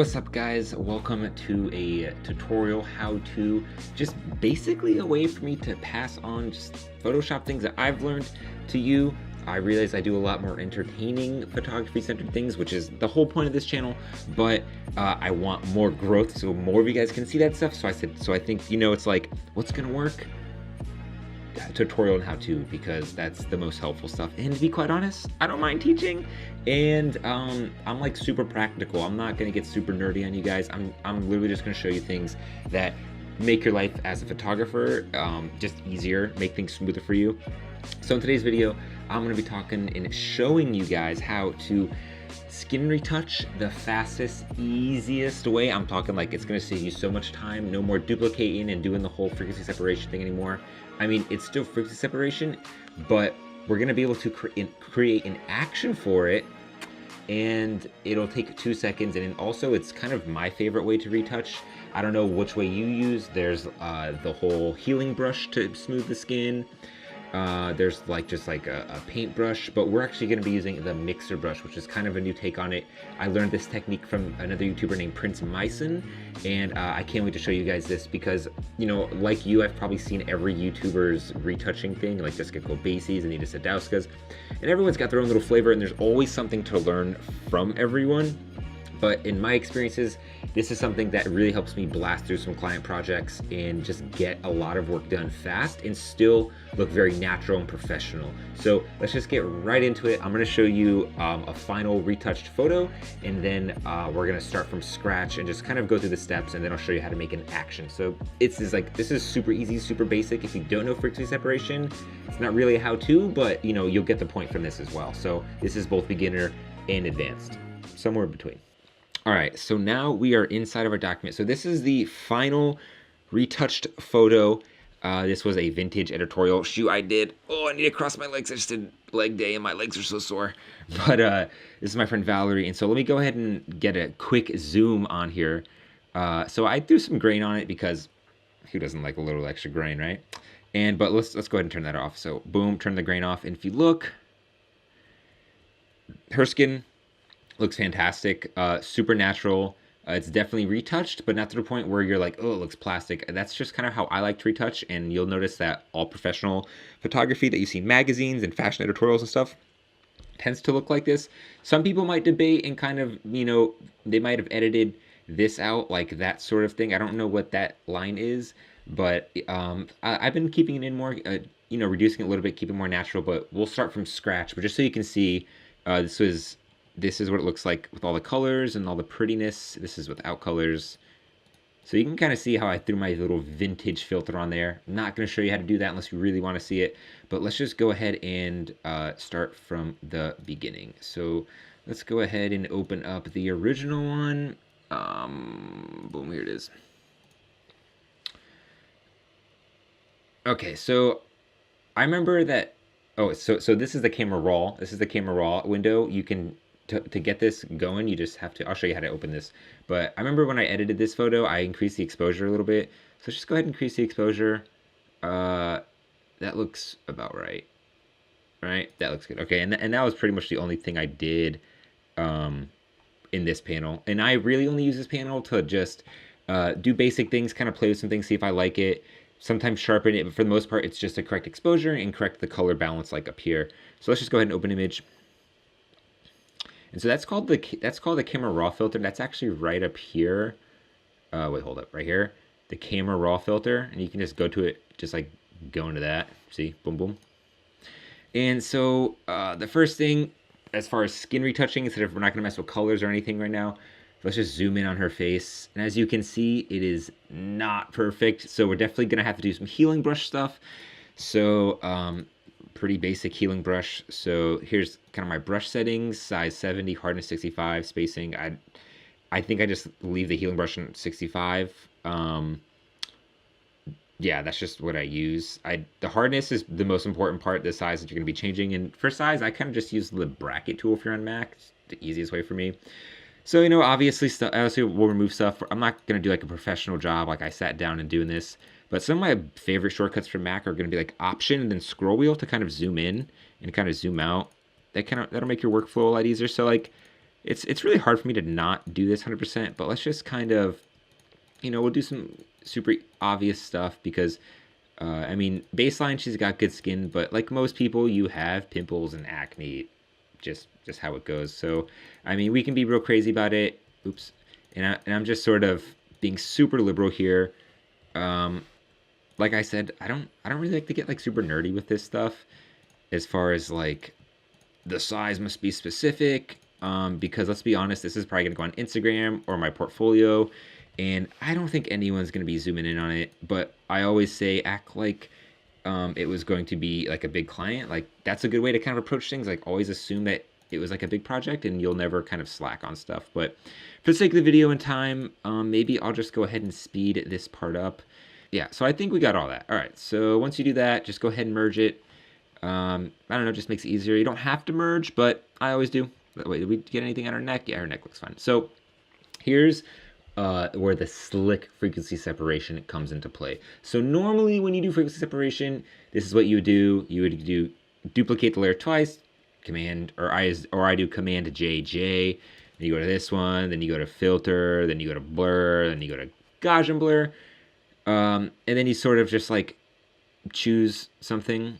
What's up, guys? Welcome to a tutorial how-to, just basically a way for me to pass on just Photoshop things that I've learned to you. I realize I do a lot more entertaining photography-centered things, which is the whole point of this channel, but I want more growth so more of you guys can see that stuff. So I think, it's like, what's gonna work? Tutorial on how to, because that's the most helpful stuff. And to be quite honest, I don't mind teaching, and I'm like super practical. I'm not gonna get super nerdy on you guys. I'm literally just gonna show you things that make your life as a photographer just easier, make things smoother for you. So in today's video, I'm gonna be talking and showing you guys how to skin retouch the fastest, easiest way. I'm talking like it's gonna save you so much time, no more duplicating and doing the whole frequency separation thing anymore. I mean, it's still frequency separation, but we're gonna be able to create an action for it, and it'll take 2 seconds. And also, it's kind of my favorite way to retouch. I don't know which way you use. There's the whole healing brush to smooth the skin. There's just like a paint brush, but we're actually going to be using the mixer brush, which is kind of a new take on it. I learned this technique from another YouTuber named Prince Myson, and I can't wait to show you guys this because, like you, I've probably seen every YouTuber's retouching thing, like Jessica Kobeisi's and Anita Sadowska's, and everyone's got their own little flavor, and there's always something to learn from everyone. But in my experiences, this is something that really helps me blast through some client projects and just get a lot of work done fast and still look very natural and professional. So let's just get right into it. I'm gonna show you a final retouched photo, and then we're gonna start from scratch and just kind of go through the steps, and then I'll show you how to make an action. So this is super easy, super basic. If you don't know frequency separation, it's not really a how-to, but you'll get the point from this as well. So this is both beginner and advanced, somewhere in between. All right, so now we are inside of our document. So this is the final retouched photo. This was a vintage editorial shoot I did. Oh, I need to cross my legs. I just did leg day and my legs are so sore. But this is my friend Valerie. And so let me go ahead and get a quick zoom on here. So I threw some grain on it because who doesn't like a little extra grain, right? But let's go ahead and turn that off. So boom, turn the grain off. And if you look, her skin looks fantastic, super natural. It's definitely retouched, but not to the point where you're like, oh, it looks plastic. That's just kind of how I like to retouch, and you'll notice that all professional photography that you see in magazines and fashion editorials and stuff tends to look like this. Some people might debate and kind of, they might have edited this out, like that sort of thing. I don't know what that line is, but I've been keeping it in more, reducing it a little bit, keeping it more natural, but we'll start from scratch. But just so you can see, this is what it looks like with all the colors and all the prettiness. This is without colors. So you can kind of see how I threw my little vintage filter on there. I'm not going to show you how to do that unless you really want to see it. But let's just go ahead and start from the beginning. So let's go ahead and open up the original one. Boom, here it is. Okay, so I remember that. Oh, so this is the camera raw. This is the camera raw window. You can to get this going, you just have to, I'll show you how to open this. But I remember when I edited this photo, I increased the exposure a little bit. So just go ahead and increase the exposure. That looks about right. Right? That looks good. Okay, and that was pretty much the only thing I did in this panel. And I really only use this panel to just do basic things, kind of play with some things, see if I like it. Sometimes sharpen it, but for the most part, it's just to correct exposure and correct the color balance like up here. So let's just go ahead and open image. And so that's called the camera raw filter. That's actually right up here. Wait, hold up, right here. The camera raw filter, and you can just go to it, just like go into that. See, boom, boom. And so the first thing, as far as skin retouching, instead of, we're not gonna mess with colors or anything right now. Let's just zoom in on her face. And as you can see, it is not perfect. So we're definitely gonna have to do some healing brush stuff. So pretty basic healing brush. So here's kind of my brush settings: size 70, hardness 65, spacing. I think I just leave the healing brush on 65. Yeah, that's just what I use. The hardness is the most important part, the size that you're gonna be changing. And for size, I kind of just use the bracket tool if you're on Mac. It's the easiest way for me. So, obviously we'll remove stuff. I'm not going to do like a professional job, like I sat down and doing this. But some of my favorite shortcuts for Mac are going to be like Option and then scroll wheel to kind of zoom in and kind of zoom out. That'll make your workflow a lot easier. So like it's really hard for me to not do this 100%, but let's just kind of, we'll do some super obvious stuff because, I mean, baseline, she's got good skin, but like most people, you have pimples and acne, just how it goes. So, I mean, we can be real crazy about it. Oops. And I'm just sort of being super liberal here. Um, like I said, I don't really like to get like super nerdy with this stuff as far as like the size must be specific, because let's be honest, this is probably going to go on Instagram or my portfolio, and I don't think anyone's going to be zooming in on it. But I always say act like it was going to be like a big client. Like that's a good way to kind of approach things. Like always assume that it was like a big project, and you'll never kind of slack on stuff. But for the sake of the video and time, maybe I'll just go ahead and speed this part up. Yeah, so I think we got all that. All right, so once you do that, just go ahead and merge it. I don't know, just makes it easier. You don't have to merge, but I always do. Wait, did we get anything on our neck? Yeah, our neck looks fine. So here's where the slick frequency separation comes into play. So normally when you do frequency separation, this is what you would do. You would do duplicate the layer twice, command, or I do command JJ, then you go to this one, then you go to filter, then you go to blur, then you go to Gaussian blur, and then you sort of just like choose something,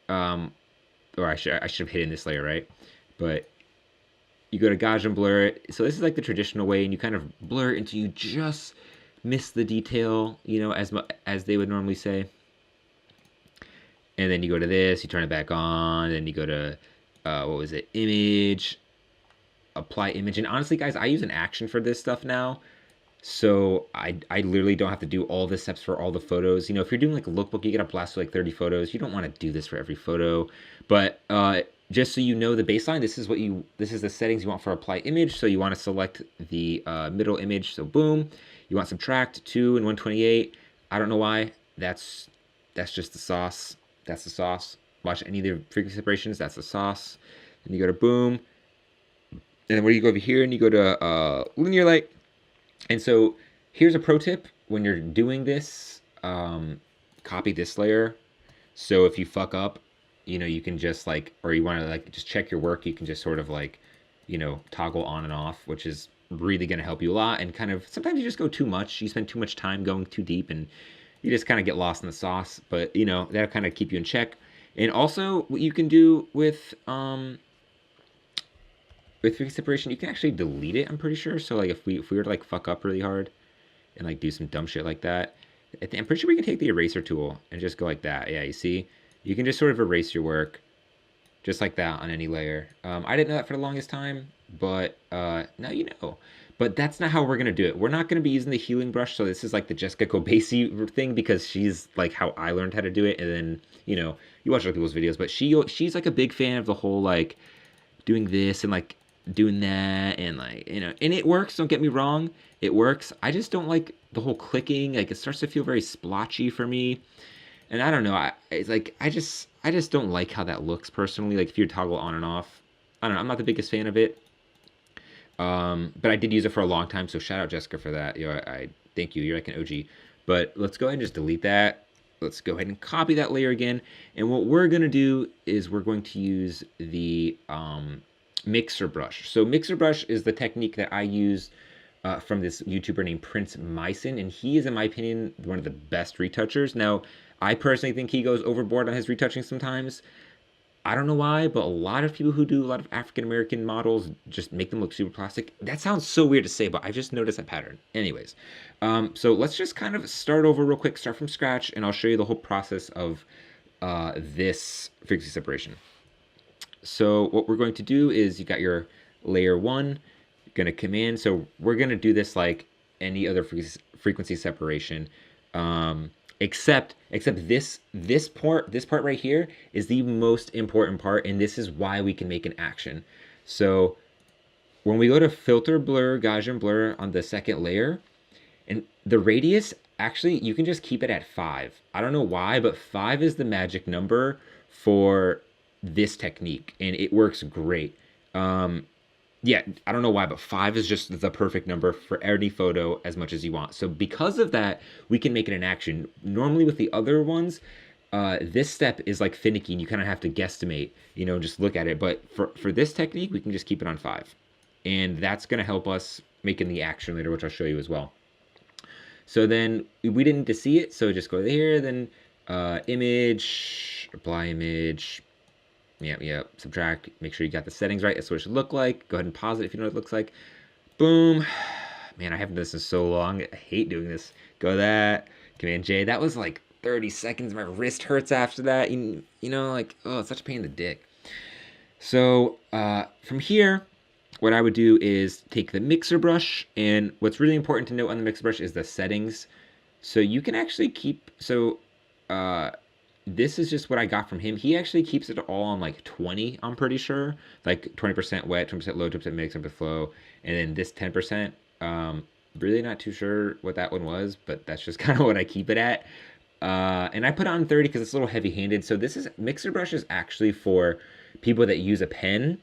or I should have hidden this layer, right? But you go to Gaussian blur. So this is like the traditional way, and you kind of blur it until you just miss the detail, as they would normally say. And then you go to this, you turn it back on, then you go to, what was it, image, apply image. And honestly, guys, I use an action for this stuff now. So I literally don't have to do all the steps for all the photos. If you're doing like a lookbook, you get a blast with like 30 photos. You don't want to do this for every photo. But just so you know the baseline, this is the settings you want for apply image. So you want to select the middle image. So boom, you want subtract 2 and 128. I don't know why. That's just the sauce. That's the sauce. Watch any of the frequency separations. That's the sauce. Then you go to boom. And then where you go over here and you go to linear light. And so here's a pro tip when you're doing this, copy this layer. So if you fuck up, you can just like, or you want to like just check your work, you can just sort of like, toggle on and off, which is really going to help you a lot. And kind of sometimes you just go too much. You spend too much time going too deep and you just kind of get lost in the sauce. But, that'll kind of keep you in check. And also what you can do with frequency separation, you can actually delete it, I'm pretty sure. So like if we were to like fuck up really hard and like do some dumb shit like that, I'm pretty sure we can take the eraser tool and just go like that. Yeah, you see? You can just sort of erase your work just like that on any layer. I didn't know that for the longest time, but now you know. But that's not how we're going to do it. We're not going to be using the healing brush. So this is like the Jessica Kobasi thing because she's like how I learned how to do it. And then, you watch other people's videos, but she's like a big fan of the whole like doing this and like doing that and like, and it works. Don't get me wrong. It works. I just don't like the whole clicking. Like it starts to feel very splotchy for me. And I don't know. It's like, I just don't like how that looks personally. Like if you toggle on and off, I don't know. I'm not the biggest fan of it. But I did use it for a long time. So shout out Jessica for that. I thank you. You're like an OG. But let's go ahead and just delete that. Let's go ahead and copy that layer again. And what we're going to do is we're going to use the mixer brush. So mixer brush is the technique that I use from this YouTuber named Prince Myson. And he is, in my opinion, one of the best retouchers. Now, I personally think he goes overboard on his retouching sometimes. I don't know why, but a lot of people who do a lot of African-American models just make them look super plastic. That sounds so weird to say, but I've just noticed that pattern. Anyways, so let's just kind of start over real quick, start from scratch, and I'll show you the whole process of this frequency separation. So what we're going to do is you got your layer 1, you're going to command. So we're going to do this like any other frequency separation. Except this part right here is the most important part, and this is why we can make an action. So when we go to filter, blur, Gaussian blur on the second layer, and the radius, actually, you can just keep it at 5. I don't know why, but 5 is the magic number for this technique, and it works great. Yeah, I don't know why, but 5 is just the perfect number for any photo as much as you want. So because of that, we can make it an action. Normally with the other ones, this step is like finicky and you kind of have to guesstimate, just look at it. But for this technique, we can just keep it on 5. and that's going to help us making the action later, which I'll show you as well. So then we didn't need to see it, so just go here, then image, apply image, yep, subtract, make sure you got the settings right, that's what it should look like. Go ahead and pause it if you know what it looks like. Boom. Man, I haven't done this in so long. I hate doing this. Go that, Command J. That was like 30 seconds. My wrist hurts after that. You know, like, oh, it's such a pain in the dick. So from here, what I would do is take the mixer brush, and what's really important to note on the mixer brush is the settings. So you can actually keep, this is just what I got from him. He actually keeps it all on like 20, I'm pretty sure. Like 20% wet, 20% low, 20% mix, 20% flow. And then this 10%, really not too sure what that one was, but that's just kind of what I keep it at. And I put it on 30 because it's a little heavy-handed. So this is, mixer brush is actually for people that use a pen.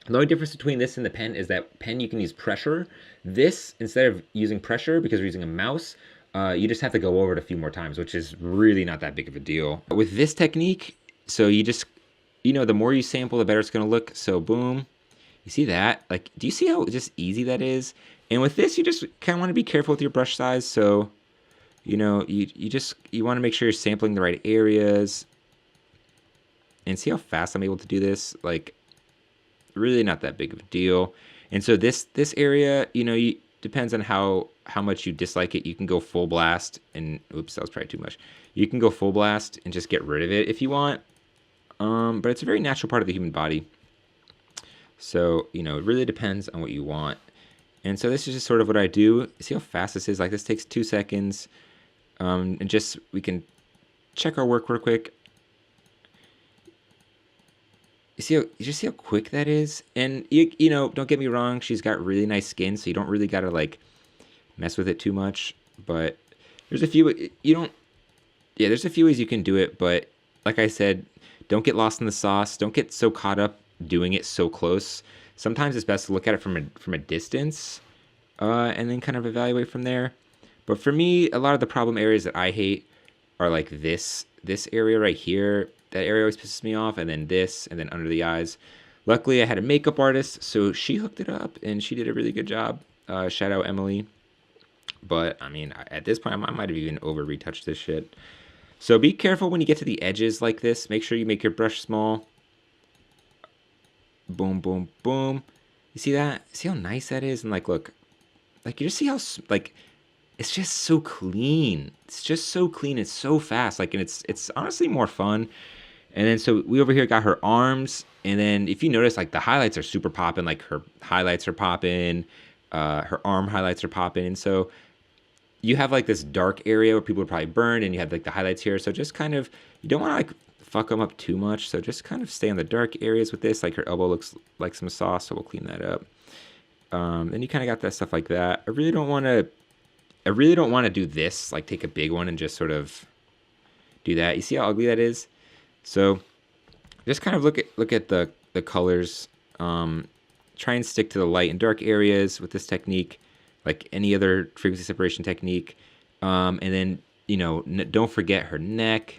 The only difference between this and the pen is that pen you can use pressure. This, instead of using pressure because we're using a mouse, you just have to go over it a few more times, which is really not that big of a deal. With this technique, so you just, you know, the more you sample, the better it's gonna look. So boom, you see that? Like, do you see how just easy that is? And with this, you just kind of want to be careful with your brush size. So, you know, you want to make sure you're sampling the right areas. And see how fast I'm able to do this? Like, really not that big of a deal. And so this area, you know, depends on how much you dislike it. You can go full blast, and oops, that was probably too much. You can go full blast and just get rid of it if you want. But it's a very natural part of the human body. So, you know, it really depends on what you want. And so this is just sort of what I do. See how fast this is? Like, this takes 2 seconds. And just, we can check our work real quick. You just see how quick that is? And, you know, don't get me wrong, she's got really nice skin, so you don't really got to, like, mess with it too much. But there's a few, there's a few ways you can do it. But like I said, don't get lost in the sauce. Don't get so caught up doing it so close. Sometimes it's best to look at it from a distance and then kind of evaluate from there. But for me, a lot of the problem areas that I hate are like this area right here. That area always pisses me off, and then this, and then under the eyes. Luckily, I had a makeup artist, so she hooked it up, and she did a really good job. Shout out Emily. But, I mean, at this point, I might have even over-retouched this shit. So be careful when you get to the edges like this. Make sure you make your brush small. Boom, boom, boom. You see that? See how nice that is? And, like, look. Like, you just see how, like, it's just so clean. It's just so clean. It's so fast. Like, and it's honestly more fun. And then so we over here got her arms, and then if you notice, like, the highlights are super popping. Like, her highlights are popping, her arm highlights are popping, and so you have like this dark area where people would probably burn, and you have like the highlights here. So just kind of, you don't want to like fuck them up too much. So just kind of stay on the dark areas with this. Like, her elbow looks like some sauce, so we'll clean that up. Then you kind of got that stuff like that. I really don't want to do this, like take a big one and just sort of do that. You see how ugly that is? So just kind of look at the colors. Try and stick to the light and dark areas with this technique, like any other frequency separation technique. And then, you know, don't forget her neck,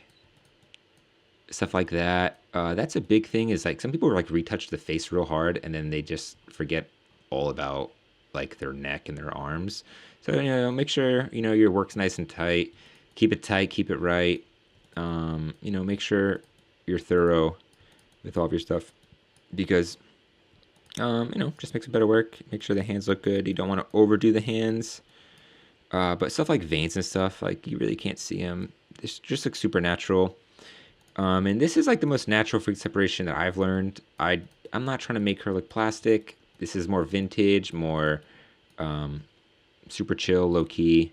stuff like that. That's a big thing, is like some people like retouch the face real hard, and then they just forget all about like their neck and their arms. So, you know, make sure, you know, your work's nice and tight. Keep it tight, keep it right. You know, make sure you're thorough with all of your stuff, because, you know, just makes it better work. Make sure the hands look good. You don't want to overdo the hands. But stuff like veins and stuff, like, you really can't see them. It just looks super natural. And this is like the most natural freak separation that I've learned. I'm not trying to make her look plastic. This is more vintage, more super chill, low key.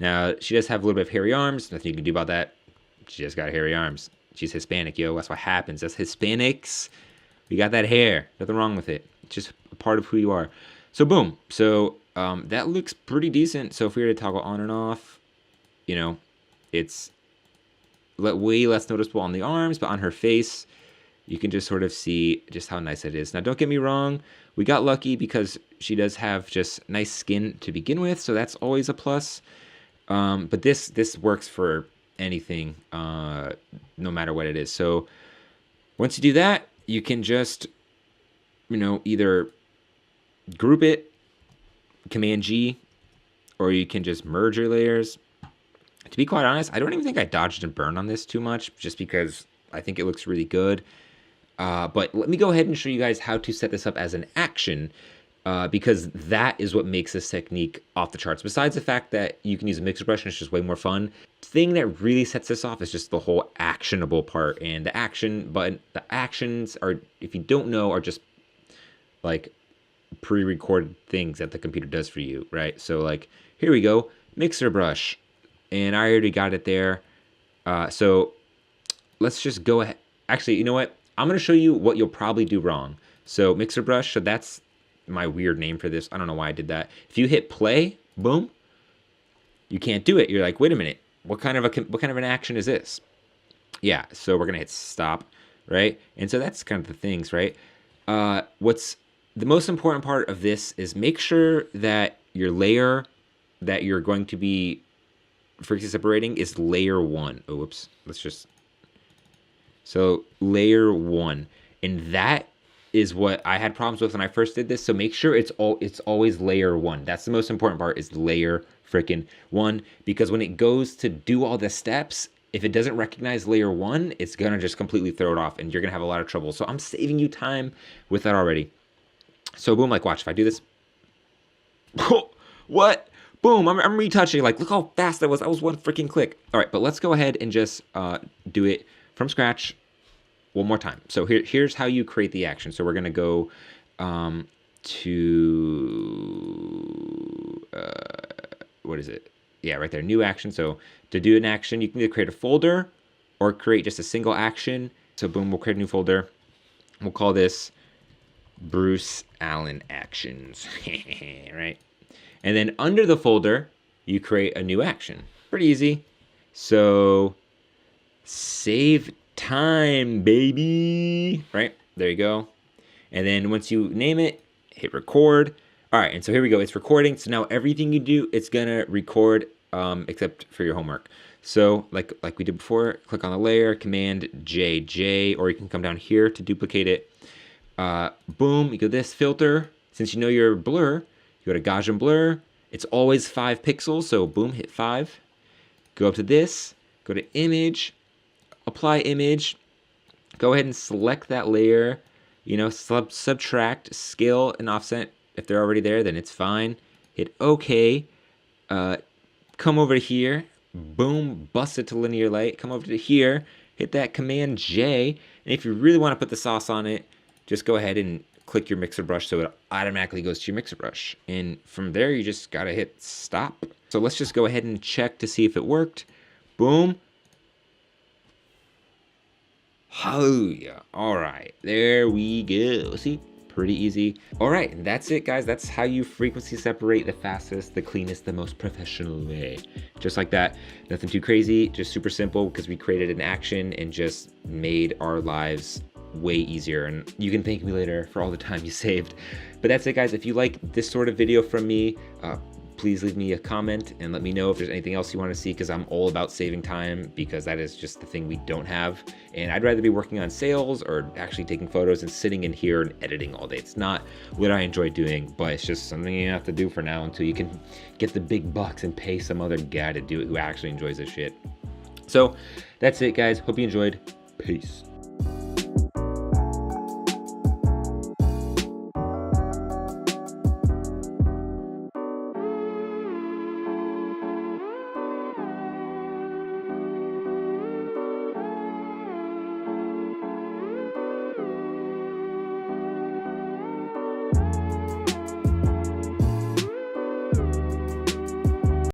Now, she does have a little bit of hairy arms. Nothing you can do about that. She just got hairy arms. She's Hispanic, yo. That's what happens. That's Hispanics. We got that hair. Nothing wrong with it. It's just a part of who you are. So, boom. So, that looks pretty decent. So, if we were to toggle on and off, you know, it's way less noticeable on the arms, but on her face, you can just sort of see just how nice it is. Now, don't get me wrong. We got lucky because she does have just nice skin to begin with, so that's always a plus. But this works for anything, no matter what it is. So once you do that, you can just, you know, either, you know, make sure you're thorough with all of your stuff, because, you know, some people like retouch the face real hard, and then they just forget all about like their neck and their arms. So, you know, make sure you're thorough with all of your stuff, because, you know, some people like retouch the face real hard, and then they just forget all about like their neck and their arms. So just kind of, you know, either, group it, Command G, or you can just merge your layers. To be quite honest, I don't even think I dodged and burned on this too much, just because I think it looks really good. But let me go ahead and show you guys how to set this up as an action, because that is what makes this technique off the charts. Besides the fact that you can use a mixer brush and it's just way more fun, the thing that really sets this off is just the whole actionable part. And the action button, the actions are, if you don't know, are just like pre-recorded things that the computer does for you, right? So like, here we go, mixer brush, and I already got it there. So let's just go ahead. Actually, you know what? I'm going to show you what you'll probably do wrong. So mixer brush, so that's my weird name for this. I don't know why I did that. If you hit play, boom, you can't do it. You're like, wait a minute, what kind of an action is this? Yeah, so we're going to hit stop, right? And so that's kind of the things, right? What's the most important part of this is make sure that your layer that you're going to be frequency separating is layer 1. Oh, whoops. Let's just... So layer 1, and that is what I had problems with when I first did this. So make sure it's always layer 1. That's the most important part, is layer freaking 1, because when it goes to do all the steps, if it doesn't recognize layer 1, it's gonna just completely throw it off, and you're gonna have a lot of trouble. So I'm saving you time with that already. So boom, like watch, if I do this, what? Boom, I'm retouching. Like, look how fast that was. That was one freaking click. All right, but let's go ahead and just do it from scratch one more time. So here's how you create the action. So we're gonna go to what is it? Yeah, right there, new action. So to do an action, you can either create a folder or create just a single action. So boom, we'll create a new folder. We'll call this Bruce Allen Actions, right? And then under the folder, you create a new action. Pretty easy. So save time, baby, right? There you go. And then once you name it, hit record. All right, and so here we go. It's recording. So now everything you do, it's gonna record, except for your homework. So like we did before, click on the layer, Command J, or you can come down here to duplicate it. Boom, you go this filter. Since you know your blur, you go to Gaussian blur. It's always 5 pixels, so boom, hit 5. Go up to this, go to image, apply image. Go ahead and select that layer. You know, subtract scale and offset. If they're already there, then it's fine. Hit OK. Come over to here. Boom, bust it to linear light. Come over to here. Hit that Command J. And if you really want to put the sauce on it, just go ahead and click your mixer brush so it automatically goes to your mixer brush. And from there, you just gotta hit stop. So let's just go ahead and check to see if it worked. Boom. Hallelujah. All right, there we go. See, pretty easy. All right, and that's it, guys. That's how you frequency separate the fastest, the cleanest, the most professional way. Just like that. Nothing too crazy, just super simple, because we created an action and just made our lives way easier. And you can thank me later for all the time you saved. But that's it, guys. If you like this sort of video from me, please leave me a comment and let me know if there's anything else you want to see, because I'm all about saving time, because that is just the thing we don't have. And I'd rather be working on sales or actually taking photos and sitting in here and editing all day. It's not what I enjoy doing, but it's just something you have to do for now until you can get the big bucks and pay some other guy to do it who actually enjoys this shit. So that's it, guys. Hope you enjoyed. Peace.